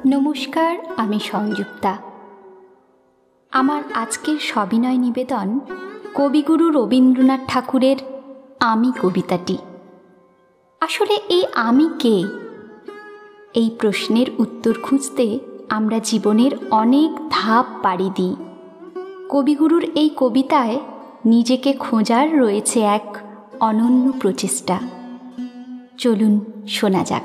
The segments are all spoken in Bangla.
নমস্কার, আমি সংযুক্তা। আমার আজকের সবিনয় নিবেদন কবিগুরু রবীন্দ্রনাথ ঠাকুরের আমি কবিতাটি। আসলে এই আমি কে? এই প্রশ্নের উত্তর খুঁজতে আমরা জীবনের অনেক ধাপ পাড়ি দিই। কবিগুরুর এই কবিতায় নিজেকে খোঁজার রয়েছে এক অনন্য প্রচেষ্টা। চলুন শোনা যাক।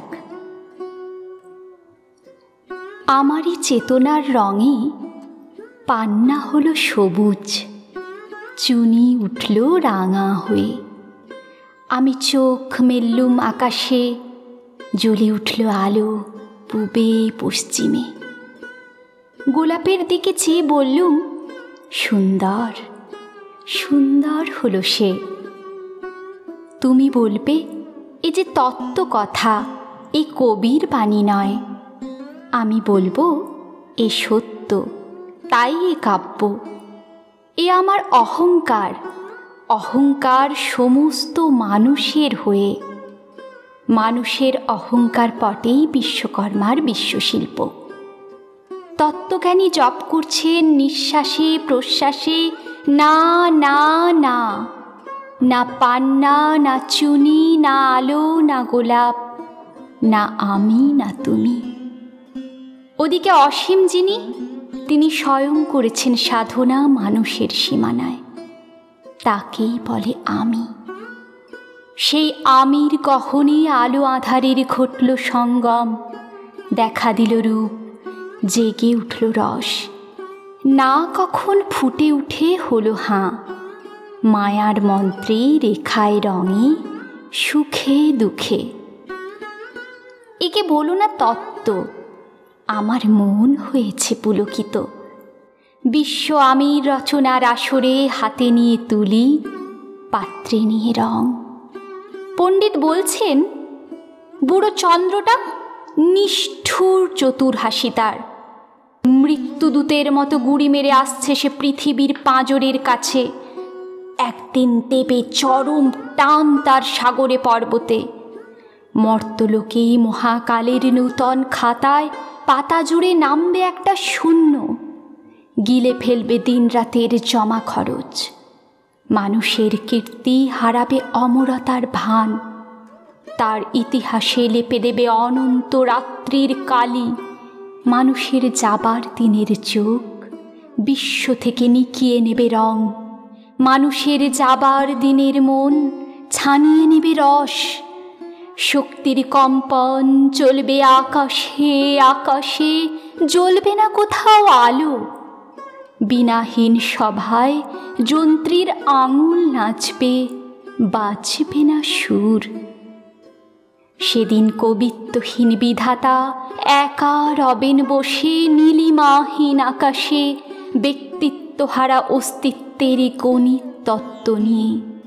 আমারই চেতনার রঙে পান্না হলো সবুজ, চুনি উঠল রাঙা হয়ে। আমি চোখ মেললুম আকাশে, জ্বলে উঠল আলো পূবে পশ্চিমে। গোলাপের দিকে চেয়ে বললুম, সুন্দর সুন্দর হলো সে। তুমি বলবে, এ যে তত্ত্ব কথা, এ কবির বাণী নয়। আমি বলবো, এ সত্য, তাই এ কাব্য। এ আমার অহংকার, অহংকার সমস্ত মানুষের হয়ে। মানুষের অহংকার পটেই বিশ্বকর্মার বিশ্বশিল্প। তত্ত্বজ্ঞানী জপ করছেন নিঃশ্বাসে প্রশ্বাসে, না না না, না পান্না, না চুনি, না আলো, না গোলাপ, না আমি, না তুমি। ওদিকে অসীম যিনি, তিনি স্বয়ং করেছেন সাধনা মানুষের সীমানায়। তাকেই বলে আমি। সেই আমির গহনে আলো আঁধারের ঘটল সঙ্গম, দেখা দিল রূপ, জেগে উঠল রস। না কখন ফুটে উঠে হলো হাঁ, মায়ার মন্ত্রে রেখায় রঙে, সুখে দুঃখে। একে বলো না তত্ত্ব, আমার মন হয়েছে পুলকিত। বিশ্ব আমির রচনার আসরে হাতে নিয়ে তুলি, পাত্রে নিয়ে রং। পণ্ডিত বলছেন, বুড়ো চন্দ্রটা নিষ্ঠুর চতুর হাসি তার। মৃত্যুদূতের মতো গুড়ি মেরে আসছে সে পৃথিবীর পাঁজরের কাছে। একদিন দেবে চরম টান তার সাগরে পর্বতে। মর্তলোকেই মহাকালের নূতন খাতায় পাতা জুড়ে নামবে একটা শূন্য, গিলে ফেলবে দিন রাতের জমা খরচ। মানুষের কীর্তি হারাবে অমরতার ভান, তার ইতিহাসে লেপে দেবে অনন্ত রাত্রির কালি। মানুষের যাবার দিনের চোখ বিশ্ব থেকে নিকিয়ে নেবে রং, মানুষের যাবার দিনের মন ছানিয়ে নেবে রস। শক্তির কম্পন চলবে আকাশে আকাশে, জ্বলবে না কোথাও আলো। বিনাহীন সভায় যন্ত্রীর আঙুল নাচবে, বাজবে না সুর। সেদিন কবিত্বহীন বিধাতা একা রবেন বসে নীলিমাহীন আকাশে, ব্যক্তিত্বহারা অস্তিত্বের গণিত তত্ত্ব নিয়ে।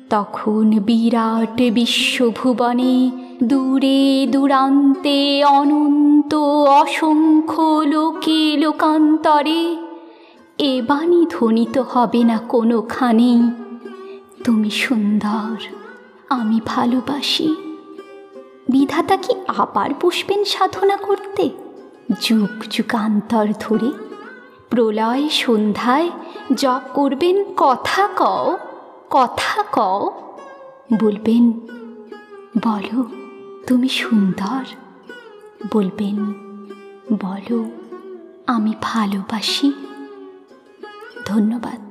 তখন বিরাট বিশ্বভুবনে দূরে দূরান্তে অনন্ত অসংখ্য লোকে লোকান্তরে এ বাণী ধ্বনিত হবে না কোনোখানেই, তুমি সুন্দর, আমি ভালোবাসি। বিধাতা কি আবার বসবেন সাধনা করতে যুগ যুগান্তর ধরে? প্রলয় সন্ধ্যায় জপ করবেন, কথা কও কথা কও। বলবেন, বলো তুমি সুন্দর। বলবেন, বলো আমি ভালোবাসি। ধন্যবাদ।